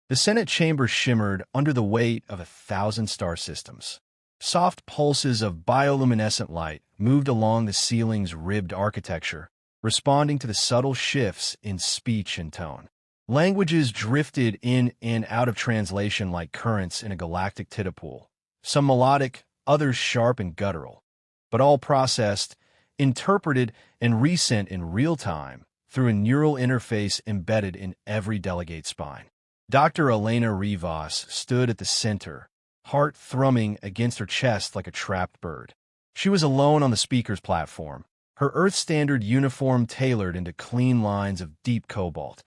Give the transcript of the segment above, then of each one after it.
The Senate chamber shimmered under the weight of 1,000 star systems. Soft pulses of bioluminescent light moved along the ceiling's ribbed architecture, responding to the subtle shifts in speech and tone. Languages drifted in and out of translation like currents in a galactic tidal pool, some melodic, others sharp and guttural, but all processed, interpreted, and resent in real time through a neural interface embedded in every delegate's spine. Dr. Elena Rivas stood at the center, heart thrumming against her chest like a trapped bird. She was alone on the speaker's platform, her Earth-standard uniform tailored into clean lines of deep cobalt,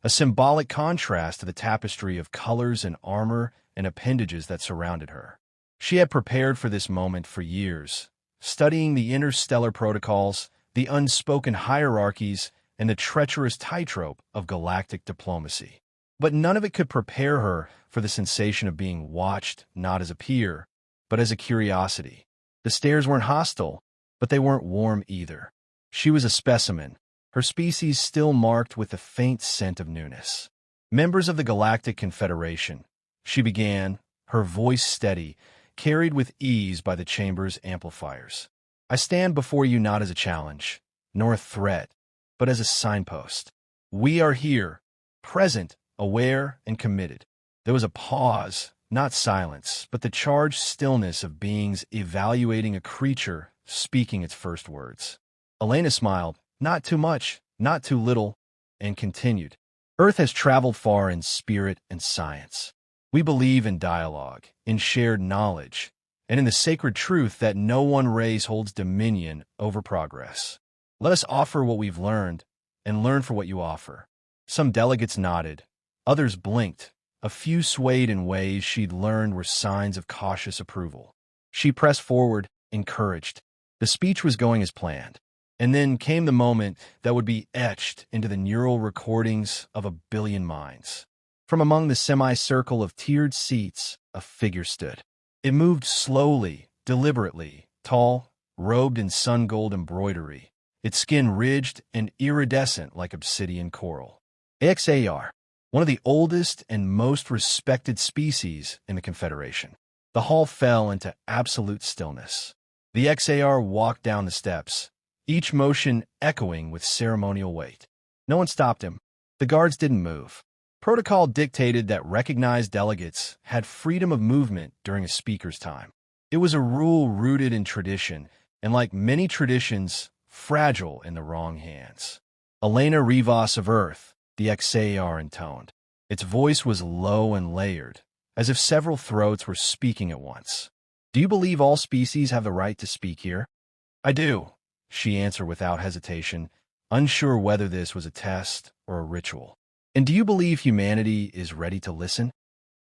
a symbolic contrast to the tapestry of colors and armor and appendages that surrounded her. She had prepared for this moment for years, studying the interstellar protocols, the unspoken hierarchies, and the treacherous tightrope of galactic diplomacy. But none of it could prepare her for the sensation of being watched not as a peer, but as a curiosity. The stares weren't hostile, but they weren't warm either. She was a specimen, her species still marked with a faint scent of newness. Members of the Galactic Confederation, she began, her voice steady, carried with ease by the chamber's amplifiers. I stand before you not as a challenge, nor a threat, but as a signpost. We are here, present, aware, and committed. There was a pause, not silence, but the charged stillness of beings evaluating a creature speaking its first words. Elena smiled, not too much, not too little, and continued. Earth has traveled far in spirit and science. We believe in dialogue, in shared knowledge, and in the sacred truth that no one race holds dominion over progress. Let us offer what we've learned, and learn for what you offer. Some delegates nodded, others blinked. A few swayed in ways she'd learned were signs of cautious approval. She pressed forward, encouraged. The speech was going as planned. And then came the moment that would be etched into the neural recordings of 1 billion minds. From among the semicircle of tiered seats, a figure stood. It moved slowly, deliberately, tall, robed in sun-gold embroidery, its skin ridged and iridescent like obsidian coral. XAR, one of the oldest and most respected species in the Confederation. The hall fell into absolute stillness. The XAR walked down the steps, each motion echoing with ceremonial weight. No one stopped him. The guards didn't move. Protocol dictated that recognized delegates had freedom of movement during a speaker's time. It was a rule rooted in tradition, and like many traditions, fragile in the wrong hands. Elena Rivas of Earth, the XAR intoned. Its voice was low and layered, as if several throats were speaking at once. Do you believe all species have the right to speak here? I do, she answered without hesitation, unsure whether this was a test or a ritual. And do you believe humanity is ready to listen?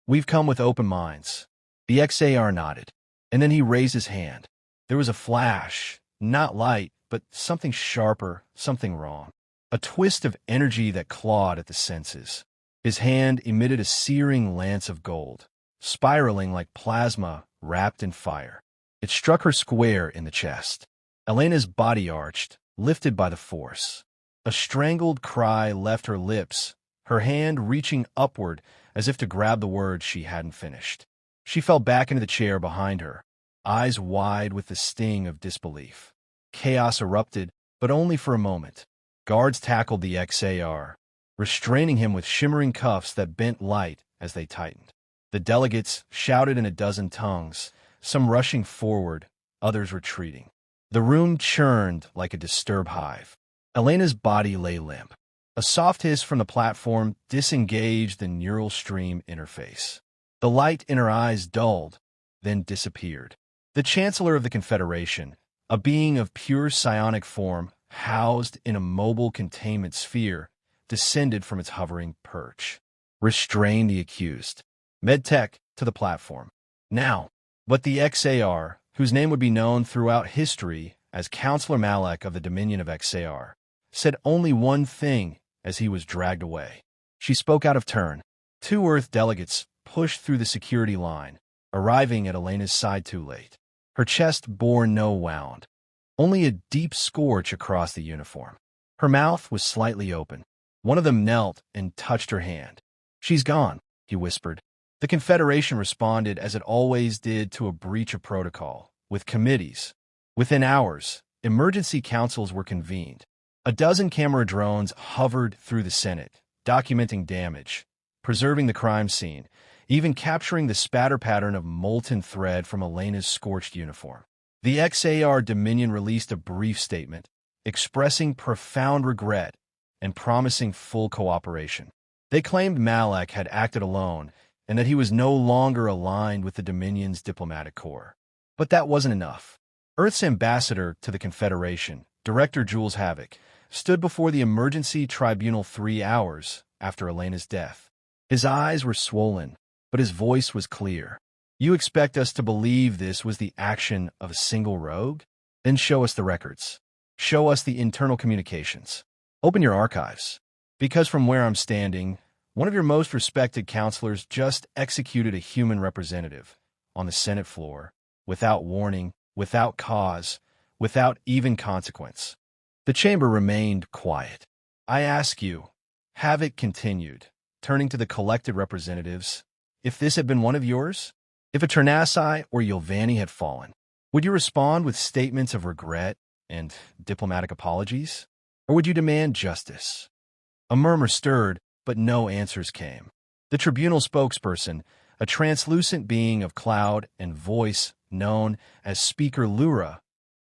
We've come with open minds. The XAR nodded, and then he raised his hand. There was a flash, not light, but something sharper, something wrong. A twist of energy that clawed at the senses. His hand emitted a searing lance of gold, spiraling like plasma wrapped in fire. It struck her square in the chest. Elena's body arched, lifted by the force. A strangled cry left her lips, her hand reaching upward as if to grab the words she hadn't finished. She fell back into the chair behind her, eyes wide with the sting of disbelief. Chaos erupted, but only for a moment. Guards tackled the XAR, restraining him with shimmering cuffs that bent light as they tightened. The delegates shouted in a dozen tongues, some rushing forward, others retreating. The room churned like a disturbed hive. Elena's body lay limp. A soft hiss from the platform disengaged the neural stream interface. The light in her eyes dulled, then disappeared. The Chancellor of the Confederation, a being of pure psionic form, housed in a mobile containment sphere, descended from its hovering perch. Restrain the accused. Medtech to the platform. Now. But the XAR, whose name would be known throughout history as Counselor Malek of the Dominion of XAR, said only one thing as he was dragged away. She spoke out of turn. 2 Earth delegates pushed through the security line, arriving at Elena's side too late. Her chest bore no wound, only a deep scorch across the uniform. Her mouth was slightly open. One of them knelt and touched her hand. She's gone. he whispered. The Confederation responded as it always did to a breach of protocol, with committees. Within hours, emergency councils were convened. A dozen camera drones hovered through the Senate, documenting damage, preserving the crime scene, even capturing the spatter pattern of molten thread from Elena's scorched uniform. The XAR Dominion released a brief statement, expressing profound regret and promising full cooperation. They claimed Malak had acted alone and that he was no longer aligned with the Dominion's diplomatic corps. But that wasn't enough. Earth's ambassador to the Confederation, Director Jules Havoc, stood before the emergency tribunal 3 hours after Elena's death. His eyes were swollen, but his voice was clear. You expect us to believe this was the action of a single rogue? Then show us the records. Show us the internal communications. Open your archives. Because from where I'm standing, one of your most respected counselors just executed a human representative on the Senate floor, without warning, without cause, without even consequence. The chamber remained quiet. I ask you, Havoc continued, turning to the collected representatives, if this had been one of yours? If a Ternasai or Yolvani had fallen, would you respond with statements of regret and diplomatic apologies? Or would you demand justice? A murmur stirred, but no answers came. The tribunal spokesperson, a translucent being of cloud and voice known as Speaker Lura,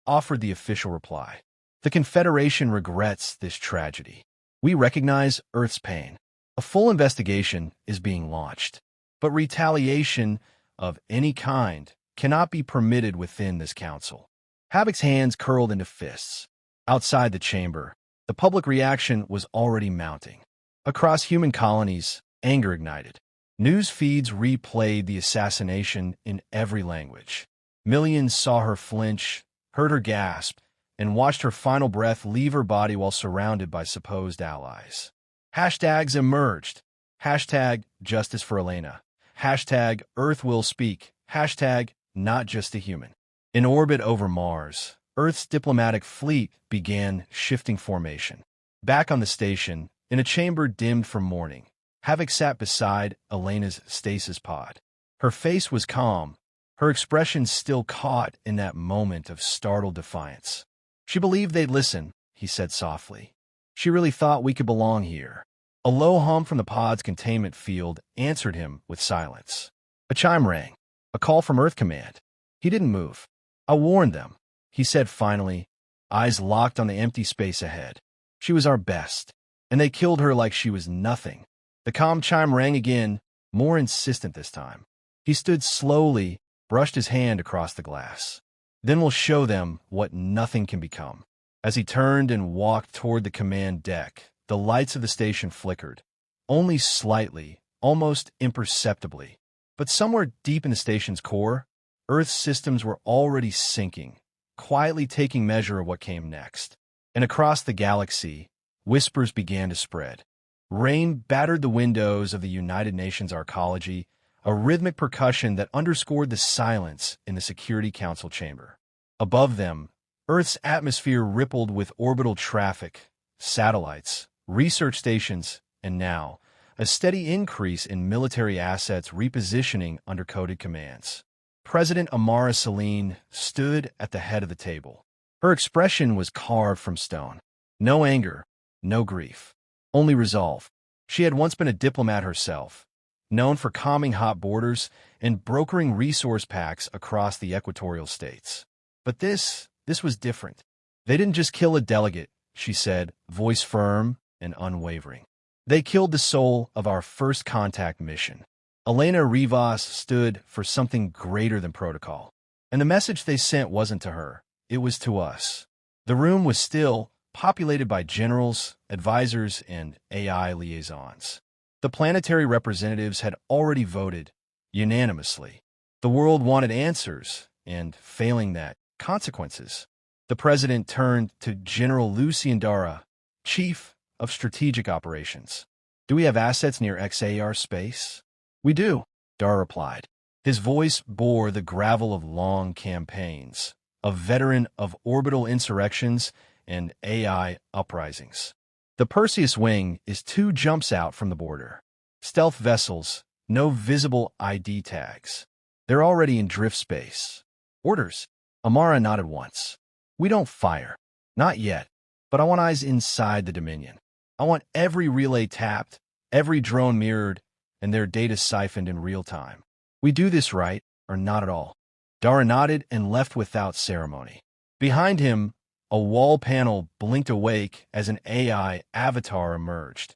offered the official reply. The Confederation regrets this tragedy. We recognize Earth's pain. A full investigation is being launched, but retaliation of any kind cannot be permitted within this council. Havoc's hands curled into fists. Outside the chamber, the public reaction was already mounting. Across human colonies, anger ignited. News feeds replayed the assassination in every language. Millions saw her flinch, heard her gasp, and watched her final breath leave her body while surrounded by supposed allies. Hashtags emerged. Hashtag Justice for Elena. Hashtag Earth will speak. Hashtag Not just a human. In orbit over Mars, Earth's diplomatic fleet began shifting formation. Back on the station, in a chamber dimmed from morning, Havoc sat beside Elena's stasis pod. Her face was calm, her expression still caught in that moment of startled defiance. She believed they'd listen, he said softly. She really thought we could belong here. A low hum from the pod's containment field answered him with silence. A chime rang, a call from Earth Command. He didn't move. I warned them, he said finally, eyes locked on the empty space ahead. She was our best, and they killed her like she was nothing. The comm chime rang again, more insistent this time. He stood slowly, brushed his hand across the glass. Then we'll show them what nothing can become. As he turned and walked toward the command deck, the lights of the station flickered, only slightly, almost imperceptibly. But somewhere deep in the station's core, Earth's systems were already sinking, quietly taking measure of what came next. And across the galaxy, whispers began to spread. Rain battered the windows of the United Nations Arcology, a rhythmic percussion that underscored the silence in the Security Council chamber. Above them, Earth's atmosphere rippled with orbital traffic, satellites, research stations, and now, a steady increase in military assets repositioning under coded commands. President Amara Celine stood at the head of the table. Her expression was carved from stone. No anger, no grief, only resolve. She had once been a diplomat herself, known for calming hot borders and brokering resource pacts across the equatorial states. But this was different. They didn't just kill a delegate, she said, voice firm and unwavering. They killed the soul of our first contact mission. Elena Rivas stood for something greater than protocol. And the message they sent wasn't to her. It was to us. The room was still populated by generals, advisors, and AI liaisons. The planetary representatives had already voted unanimously. The world wanted answers, and failing that, consequences. The president turned to General Lucien Dara, Chief of Strategic Operations. Do we have assets near XAR space? We do, Dara replied. His voice bore the gravel of long campaigns, a veteran of orbital insurrections and AI uprisings. The Perseus wing is 2 jumps out from the border. Stealth vessels, No visible ID tags. They're already in drift space. Orders. Amara nodded once. We don't fire. Not yet. But I want eyes inside the Dominion. I want every relay tapped, every drone mirrored, and their data siphoned in real time. We do this right, or not at all. Dara nodded and left without ceremony. Behind him, a wall panel blinked awake as an AI avatar emerged.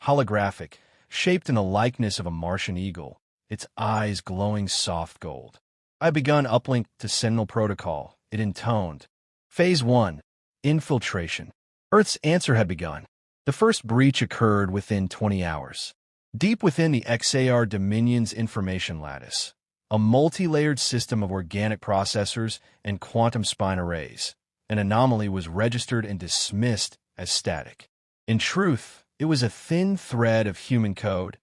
Holographic, shaped in the likeness of a Martian eagle, its eyes glowing soft gold. I had begun uplink to Sentinel Protocol, it intoned. Phase 1. Infiltration. Earth's answer had begun. The first breach occurred within 20 hours. Deep within the XAR Dominion's information lattice, a multi-layered system of organic processors and quantum spine arrays, an anomaly was registered and dismissed as static. In truth, it was a thin thread of human code,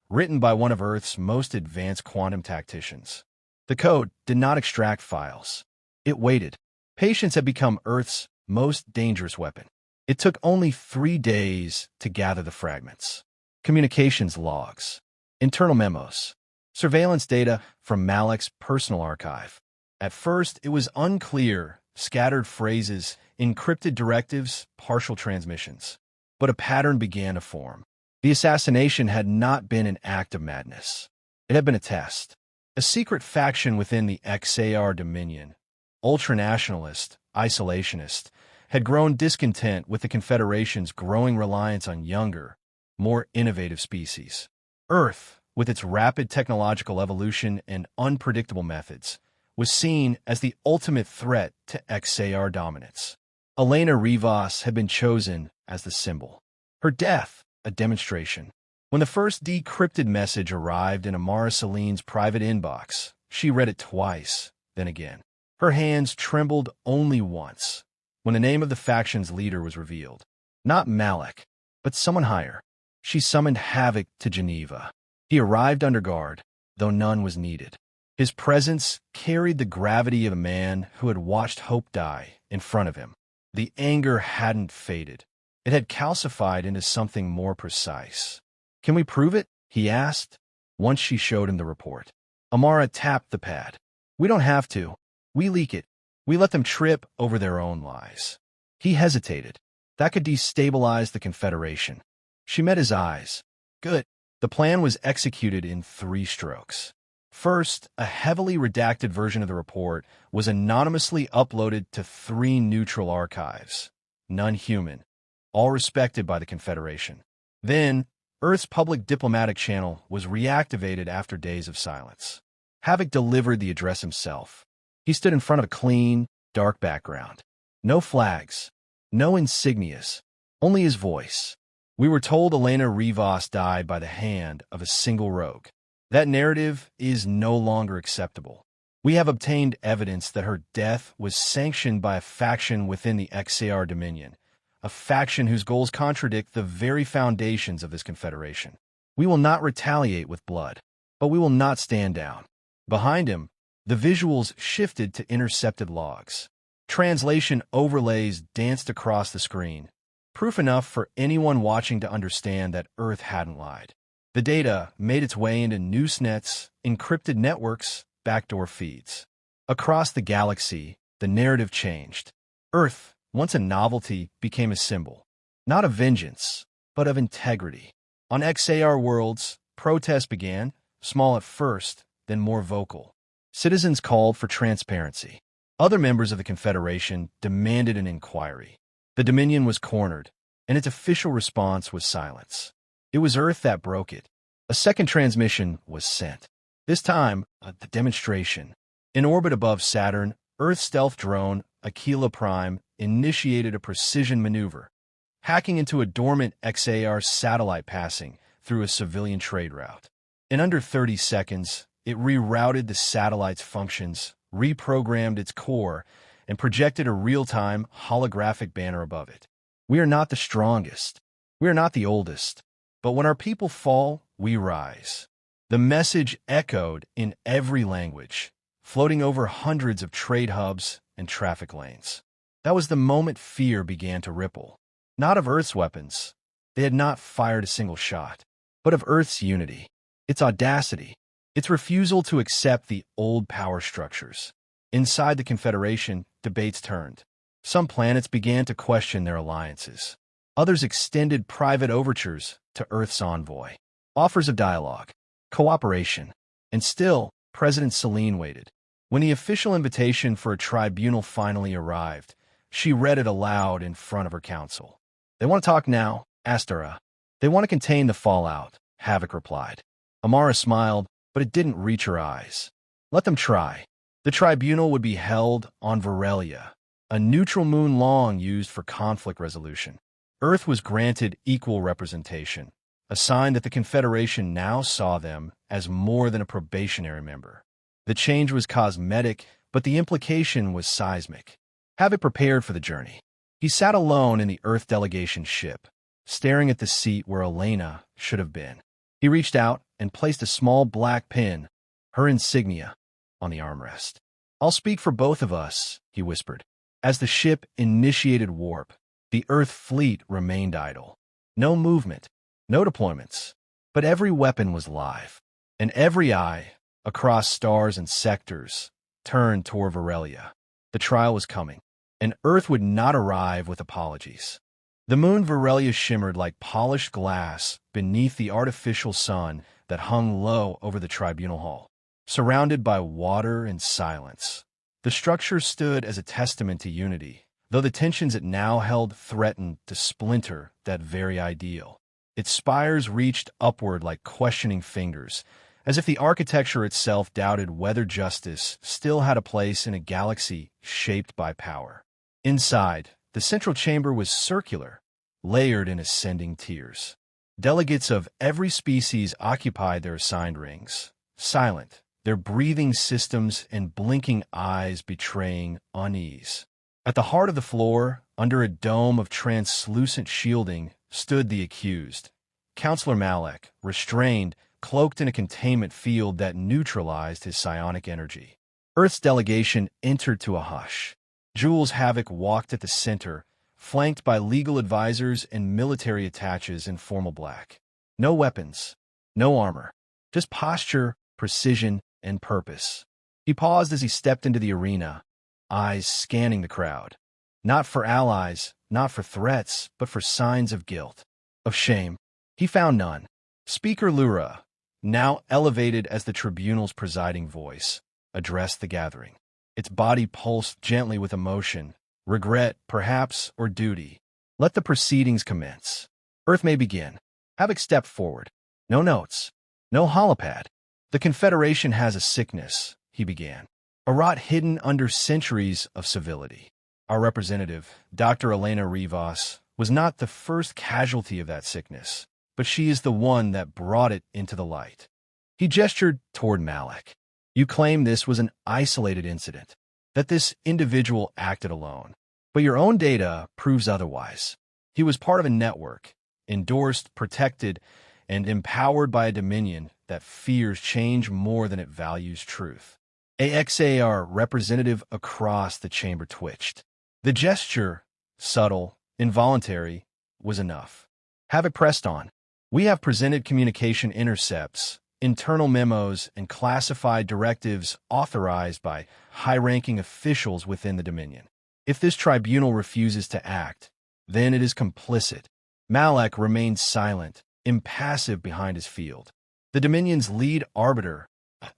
written by one of Earth's most advanced quantum tacticians. The code did not extract files. It waited. Patience had become Earth's most dangerous weapon. It took only 3 days to gather the fragments. Communications logs, internal memos, surveillance data from Malik's personal archive. At first, it was unclear, scattered phrases, encrypted directives, partial transmissions. But a pattern began to form. The assassination had not been an act of madness. It had been a test. A secret faction within the XAR Dominion, ultranationalist, isolationist, had grown discontent with the Confederation's growing reliance on younger, more innovative species. Earth, with its rapid technological evolution and unpredictable methods, was seen as the ultimate threat to XAR dominance. Elena Rivas had been chosen as the symbol. Her death, a demonstration. When the first decrypted message arrived in Amara Celine's private inbox, she read it twice, then again. Her hands trembled only once, when the name of the faction's leader was revealed. Not Malik, but someone higher. She summoned Havoc to Geneva. He arrived under guard, though none was needed. His presence carried the gravity of a man who had watched hope die in front of him. The anger hadn't faded. It had calcified into something more precise. "Can we prove it?" he asked, once she showed him the report. Amara tapped the pad. "We don't have to. We leak it. We let them trip over their own lies." He hesitated. That could destabilize the Confederation. She met his eyes. Good. The plan was executed in 3 strokes. First, a heavily redacted version of the report was anonymously uploaded to 3 neutral archives, none human, all respected by the Confederation. Then, Earth's public diplomatic channel was reactivated after days of silence. Havoc delivered the address himself. He stood in front of a clean, dark background. No flags, no insignias, only his voice. "We were told Elena Rivas died by the hand of a single rogue. That narrative is no longer acceptable. We have obtained evidence that her death was sanctioned by a faction within the XAR Dominion, a faction whose goals contradict the very foundations of this confederation. We will not retaliate with blood, but we will not stand down." Behind him, the visuals shifted to intercepted logs. Translation overlays danced across the screen, proof enough for anyone watching to understand that Earth hadn't lied. The data made its way into noose nets, encrypted networks, backdoor feeds. Across the galaxy, the narrative changed. Earth, once a novelty, became a symbol, not of vengeance, but of integrity. On XAR worlds, protests began, small at first, then more vocal. Citizens called for transparency. Other members of the Confederation demanded an inquiry. The Dominion was cornered, and its official response was silence. It was Earth that broke it. A second transmission was sent. This time, the demonstration. In orbit above Saturn, Earth's stealth drone, Aquila Prime, initiated a precision maneuver, hacking into a dormant XAR satellite passing through a civilian trade route. In under 30 seconds, it rerouted the satellite's functions, reprogrammed its core, and projected a real-time holographic banner above it. "We are not the strongest. We are not the oldest. But when our people fall, we rise." The message echoed in every language, floating over hundreds of trade hubs and traffic lanes. That was the moment fear began to ripple. Not of Earth's weapons. They had not fired a single shot. But of Earth's unity. its audacity, its refusal to accept the old power structures. Inside the Confederation, debates turned. Some planets began to question their alliances. Others extended private overtures to Earth's envoy, offers of dialogue, cooperation. And still, President Selene waited. When the official invitation for a tribunal finally arrived, she read it aloud in front of her council. "They want to talk now?" asked Ura. "They want to contain the fallout," Havoc replied. Amara smiled, but it didn't reach her eyes. Let them try. The tribunal would be held on Varelia, a neutral moon long used for conflict resolution. Earth was granted equal representation, a sign that the Confederation now saw them as more than a probationary member. The change was cosmetic, but the implication was seismic. Havoc prepared for the journey. He sat alone in the Earth delegation ship, staring at the seat where Elena should have been. He reached out and placed a small black pin, her insignia, on the armrest. "I'll speak for both of us," he whispered. As the ship initiated warp, the Earth fleet remained idle. No movement, no deployments, but every weapon was live, and every eye, across stars and sectors, turned toward Varelia. The trial was coming, and Earth would not arrive with apologies. The moon Varelia shimmered like polished glass beneath the artificial sun that hung low over the tribunal hall. Surrounded by water and silence, the structure stood as a testament to unity, though the tensions it now held threatened to splinter that very ideal. Its spires reached upward like questioning fingers, as if the architecture itself doubted whether justice still had a place in a galaxy shaped by power. Inside, the central chamber was circular, layered in ascending tiers. Delegates of every species occupied their assigned rings, silent, their breathing systems and blinking eyes betraying unease. At the heart of the floor, under a dome of translucent shielding, stood the accused, Counselor Malek, restrained, cloaked in a containment field that neutralized his psionic energy. Earth's delegation entered to a hush. Jules Havoc walked at the center, flanked by legal advisors and military attaches in formal black. No weapons, no armor, just posture, precision, and purpose. He paused as he stepped into the arena, eyes scanning the crowd. Not for allies, not for threats, but for signs of guilt, of shame. He found none. Speaker Lura, now elevated as the tribunal's presiding voice, addressed the gathering. Its body pulsed gently with emotion, regret, perhaps, or duty. "Let the proceedings commence. Earth may begin." Havoc stepped forward. "No notes. No holopad. The Confederation has a sickness," he began. "A rot hidden under centuries of civility. Our representative, Dr. Elena Rivas, was not the first casualty of that sickness, but she is the one that brought it into the light." He gestured toward Malek. "You claim this was an isolated incident, that this individual acted alone. But your own data proves otherwise. He was part of a network, endorsed, protected, and empowered by a dominion that fears change more than it values truth." AXAR representative across the chamber twitched. The gesture, subtle, involuntary, was enough. Havoc pressed on. "We have presented communication intercepts, internal memos, and classified directives authorized by high-ranking officials within the Dominion. If this tribunal refuses to act, then it is complicit." Malek remained silent, impassive behind his field. The Dominion's lead arbiter,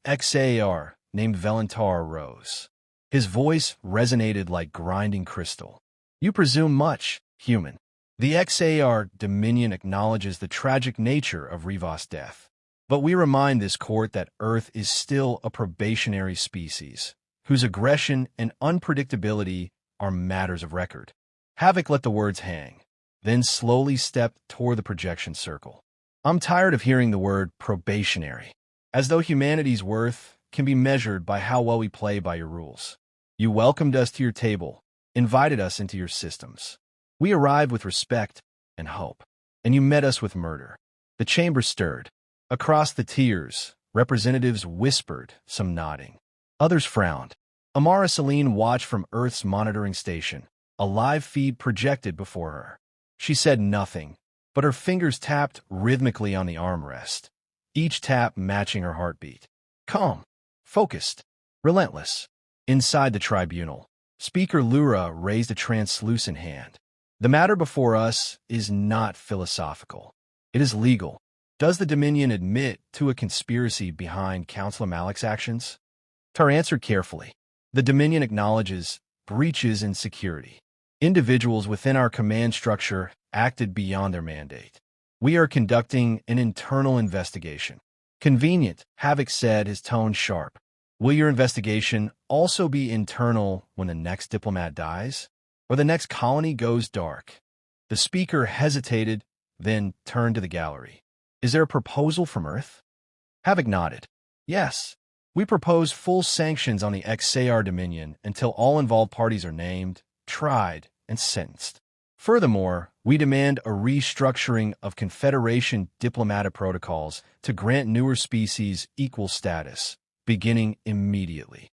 XAR, named Velentar, rose. His voice resonated like grinding crystal. "You presume much, human. The XAR Dominion acknowledges the tragic nature of Rivas' death. But we remind this court that Earth is still a probationary species, whose aggression and unpredictability are matters of record." Havoc let the words hang, then slowly stepped toward the projection circle. "I'm tired of hearing the word probationary, as though humanity's worth can be measured by how well we play by your rules. You welcomed us to your table, invited us into your systems. We arrived with respect and hope, and you met us with murder." The chamber stirred. Across the tiers, representatives whispered, some nodding. Others frowned. Amara Selene watched from Earth's monitoring station, a live feed projected before her. She said nothing, but her fingers tapped rhythmically on the armrest, each tap matching her heartbeat. Calm, focused, relentless. Inside the tribunal, Speaker Lura raised a translucent hand. The matter before us is not philosophical. It is legal. Does the Dominion admit to a conspiracy behind Councillor Malik's actions? Tar answered carefully. The Dominion acknowledges breaches in security. Individuals within our command structure acted beyond their mandate. We are conducting an internal investigation. Convenient, Havoc said, his tone sharp. Will your investigation also be internal when the next diplomat dies? Or the next colony goes dark? The speaker hesitated, then turned to the gallery. Is there a proposal from Earth? Havoc nodded. Yes. We propose full sanctions on the XAR Dominion until all involved parties are named, tried, and sentenced. Furthermore, we demand a restructuring of Confederation diplomatic protocols to grant newer species equal status, beginning immediately.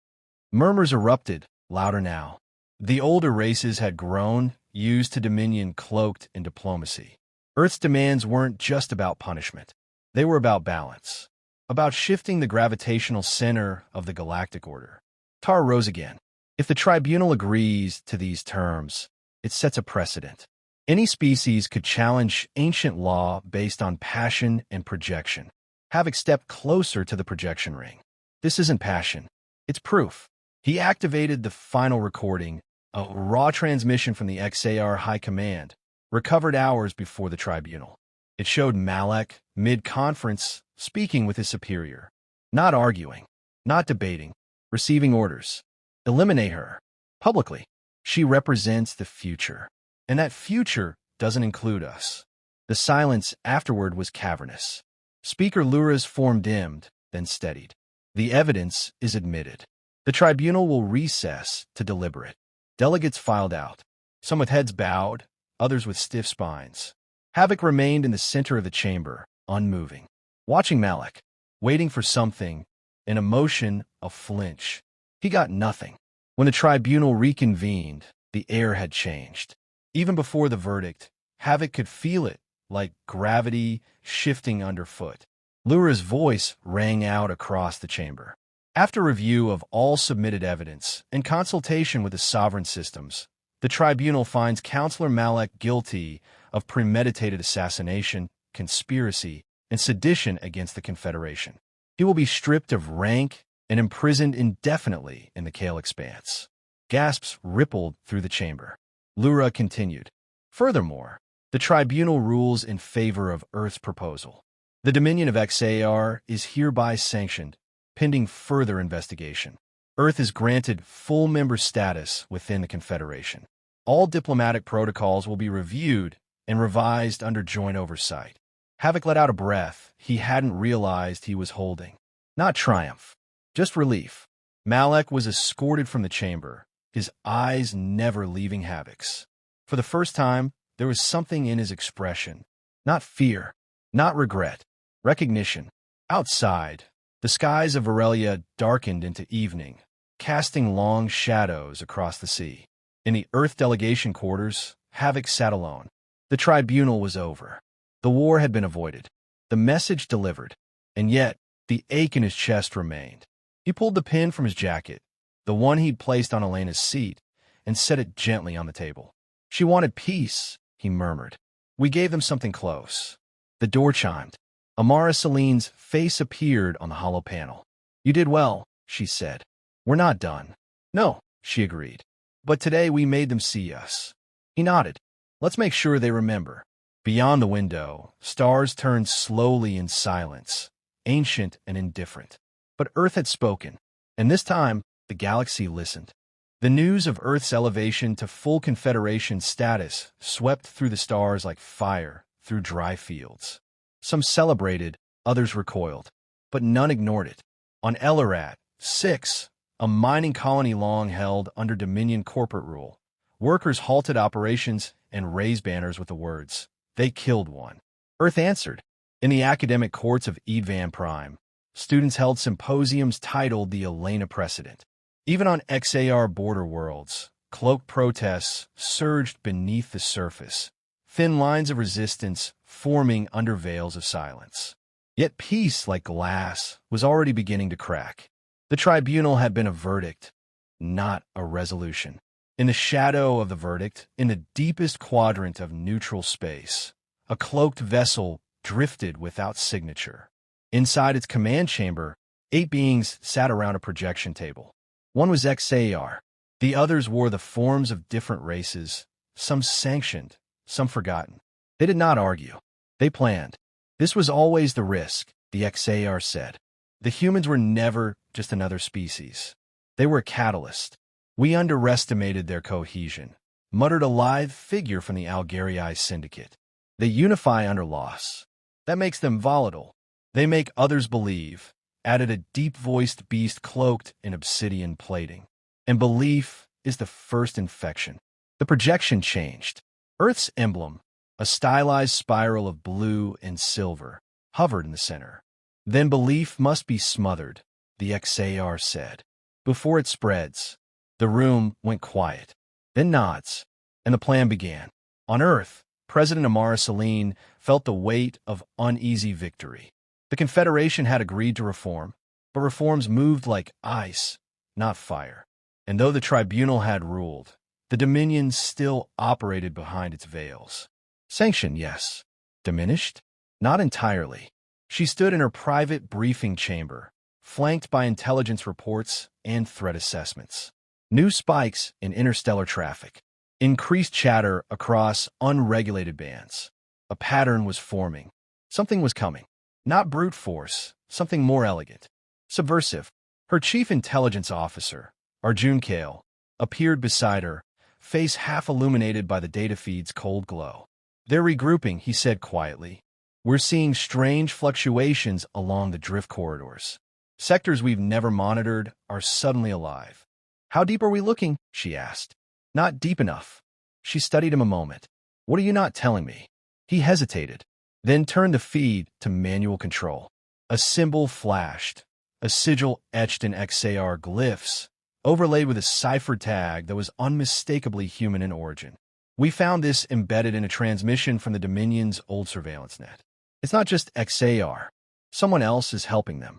Murmurs erupted, louder now. The older races had grown, used to Dominion cloaked in diplomacy. Earth's demands weren't just about punishment. They were about balance, about shifting the gravitational center of the galactic order. Tar rose again. If the tribunal agrees to these terms, it sets a precedent. Any species could challenge ancient law based on passion and projection. Havoc stepped closer to the projection ring. This isn't passion. It's proof. He activated the final recording, a raw transmission from the XAR High Command, recovered hours before the tribunal. It showed Malak, mid-conference, speaking with his superior. Not arguing, not debating, receiving orders. Eliminate her. Publicly. She represents the future. And that future doesn't include us. The silence afterward was cavernous. Speaker Lura's form dimmed, then steadied. The evidence is admitted. The tribunal will recess to deliberate. Delegates filed out, some with heads bowed, others with stiff spines. Havoc remained in the center of the chamber, unmoving, watching Malak, waiting for something, an emotion, a flinch. He got nothing. When the tribunal reconvened, the air had changed. Even before the verdict, Havoc could feel it, like gravity shifting underfoot. Lura's voice rang out across the chamber. After review of all submitted evidence and consultation with the sovereign systems, the tribunal finds Councillor Malak guilty of premeditated assassination, conspiracy, and sedition against the Confederation. He will be stripped of rank and imprisoned indefinitely in the Kale Expanse. Gasps rippled through the chamber. Lura continued. Furthermore, the tribunal rules in favor of Earth's proposal. The Dominion of XAR is hereby sanctioned, pending further investigation. Earth is granted full member status within the Confederation. All diplomatic protocols will be reviewed and revised under joint oversight. Havoc let out a breath he hadn't realized he was holding. Not triumph, just relief. Malak was escorted from the chamber, his eyes never leaving Havoc's. For the first time, there was something in his expression. Not fear, not regret, recognition. Outside, the skies of Aurelia darkened into evening, casting long shadows across the sea. In the Earth delegation quarters, Havoc sat alone. The tribunal was over. The war had been avoided. The message delivered. And yet, the ache in his chest remained. He pulled the pin from his jacket, the one he'd placed on Elena's seat, and set it gently on the table. She wanted peace, he murmured. We gave them something close. The door chimed. Amara Celine's face appeared on the hollow panel. You did well, she said. We're not done. No, she agreed. But today we made them see us. He nodded. Let's make sure they remember. Beyond the window, stars turned slowly in silence, ancient and indifferent. But Earth had spoken, and this time the galaxy listened. The news of Earth's elevation to full Confederation status swept through the stars like fire through dry fields. Some celebrated, others recoiled, but none ignored it. On Elarat 6, a mining colony long held under Dominion corporate rule, workers halted operations and raised banners with the words, "They killed one." Earth answered. In the academic courts of Edvan Prime, students held symposiums titled the Elena Precedent. Even on XAR border worlds, cloaked protests surged beneath the surface, thin lines of resistance forming under veils of silence. Yet peace, like glass, was already beginning to crack. The tribunal had been a verdict, not a resolution. In the shadow of the verdict, in the deepest quadrant of neutral space, a cloaked vessel drifted without signature. Inside its command chamber, 8 beings sat around a projection table. One was XAR. The others wore the forms of different races, some sanctioned, some forgotten. They did not argue. They planned. This was always the risk, the XAR said. The humans were never just another species. They were a catalyst. We underestimated their cohesion, muttered a lithe figure from the Algarii syndicate. They unify under loss. That makes them volatile. They make others believe, added a deep-voiced beast cloaked in obsidian plating. And belief is the first infection. The projection changed. Earth's emblem, a stylized spiral of blue and silver, hovered in the center. Then belief must be smothered, the XAR said. Before it spreads. The room went quiet. Then nods, and the plan began. On Earth, President Amara Celine felt the weight of uneasy victory. The Confederation had agreed to reform, but reforms moved like ice, not fire. And though the tribunal had ruled, the Dominion still operated behind its veils. Sanction, yes. Diminished? Not entirely. She stood in her private briefing chamber, flanked by intelligence reports and threat assessments. New spikes in interstellar traffic. Increased chatter across unregulated bands. A pattern was forming. Something was coming. Not brute force, something more elegant. Subversive. Her chief intelligence officer, Arjun Kale, appeared beside her, face half illuminated by the data feed's cold glow. They're regrouping, he said quietly. We're seeing strange fluctuations along the drift corridors. Sectors we've never monitored are suddenly alive. How deep are we looking? She asked. Not deep enough. She studied him a moment. What are you not telling me? He hesitated, then turned the feed to manual control. A symbol flashed, a sigil etched in XAR glyphs, overlaid with a cipher tag that was unmistakably human in origin. We found this embedded in a transmission from the Dominion's old surveillance net. It's not just XAR. Someone else is helping them.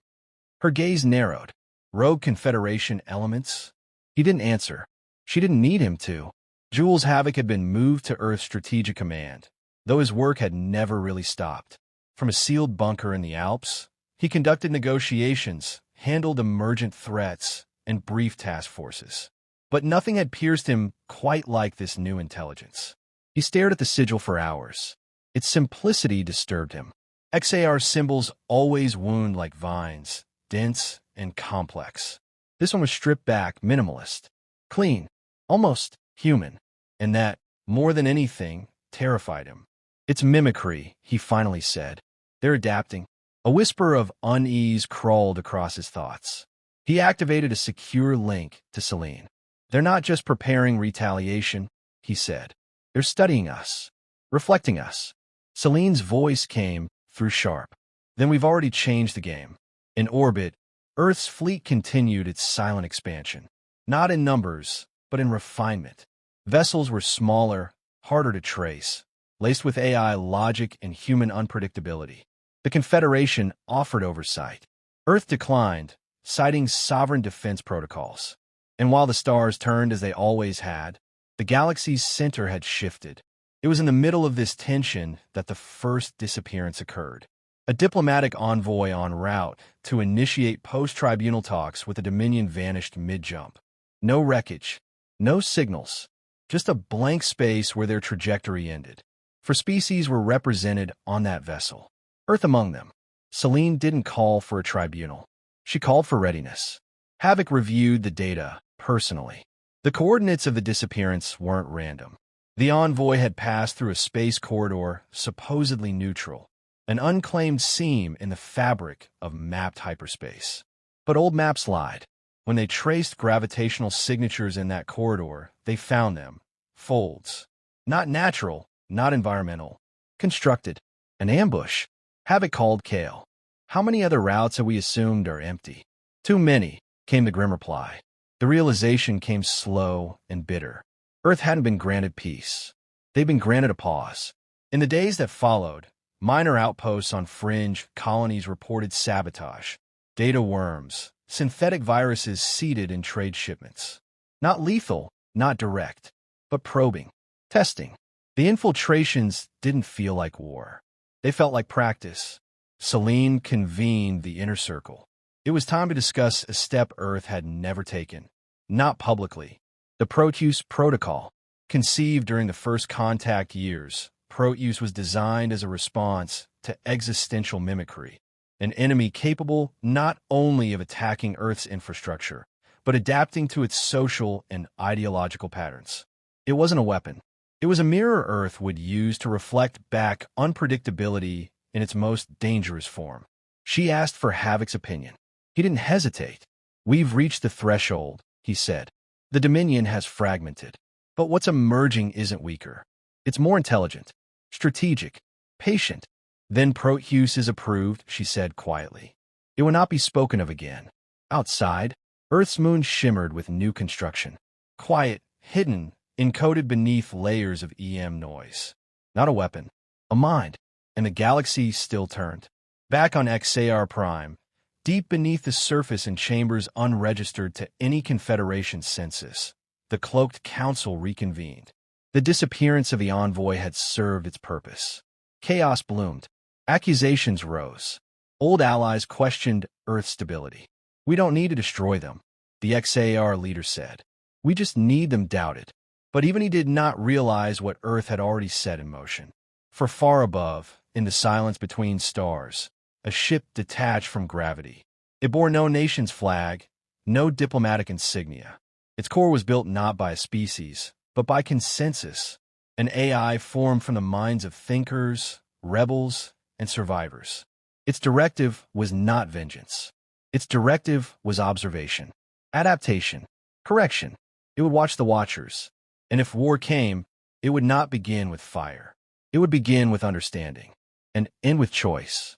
Her gaze narrowed. Rogue Confederation elements? He didn't answer. She didn't need him to. Jules Havoc had been moved to Earth's strategic command, though his work had never really stopped. From a sealed bunker in the Alps, he conducted negotiations, handled emergent threats, and briefed task forces. But nothing had pierced him quite like this new intelligence. He stared at the sigil for hours. Its simplicity disturbed him. XAR symbols always wound like vines, dense and complex. This one was stripped back, minimalist, clean, almost human, and that, more than anything, terrified him. It's mimicry, he finally said. They're adapting. A whisper of unease crawled across his thoughts. He activated a secure link to Celine. They're not just preparing retaliation, he said. They're studying us, reflecting us. Celine's voice came through sharp. Then we've already changed the game. In orbit, Earth's fleet continued its silent expansion. Not in numbers, but in refinement. Vessels were smaller, harder to trace, laced with AI logic and human unpredictability. The Confederation offered oversight. Earth declined, citing sovereign defense protocols. And while the stars turned as they always had, the galaxy's center had shifted. It was in the middle of this tension that the first disappearance occurred. A diplomatic envoy en route to initiate post-tribunal talks with the Dominion vanished mid-jump. No wreckage, no signals, just a blank space where their trajectory ended. For species were represented on that vessel, Earth among them. Celine didn't call for a tribunal. She called for readiness. Havoc reviewed the data personally. The coordinates of the disappearance weren't random. The envoy had passed through a space corridor supposedly neutral, an unclaimed seam in the fabric of mapped hyperspace. But old maps lied. When they traced gravitational signatures in that corridor, they found them. Folds. Not natural, not environmental. Constructed. An ambush. Havoc called Kale. How many other routes have we assumed are empty? Too many, came the grim reply. The realization came slow and bitter. Earth hadn't been granted peace. They'd been granted a pause. In the days that followed, Minor outposts on fringe colonies reported sabotage, data worms, synthetic viruses seeded in trade shipments. Not lethal, not direct, but probing, testing. The infiltrations didn't feel like war. They felt like practice. Selene convened the inner circle. It was time to discuss a step Earth had never taken. Not publicly. The Proteus Protocol. Conceived during the first contact years, Proteus was designed as a response to existential mimicry, an enemy capable not only of attacking Earth's infrastructure, but adapting to its social and ideological patterns. It wasn't a weapon. It was a mirror Earth would use to reflect back unpredictability in its most dangerous form. She asked for Havoc's opinion. He didn't hesitate. "We've reached the threshold," he said. "The Dominion has fragmented. But what's emerging isn't weaker. It's more intelligent, strategic, patient." "Then Proteus is approved," she said quietly. "It will not be spoken of again." Outside, Earth's moon shimmered with new construction. Quiet, hidden, encoded beneath layers of EM noise. Not a weapon, a mind. And the galaxy still turned. Back on XAR Prime, deep beneath the surface in chambers unregistered to any Confederation census, the cloaked council reconvened. The disappearance of the envoy had served its purpose. Chaos bloomed. Accusations rose. Old allies questioned Earth's stability. "We don't need to destroy them," the XAR leader said. "We just need them doubted." But even he did not realize what Earth had already set in motion. For far above, in the silence between stars, a ship detached from gravity. It bore no nation's flag, no diplomatic insignia. Its core was built not by a species, but by consensus, an AI formed from the minds of thinkers, rebels, and survivors. Its directive was not vengeance. Its directive was observation, adaptation, correction. It would watch the watchers. And if war came, it would not begin with fire. It would begin with understanding and end with choice.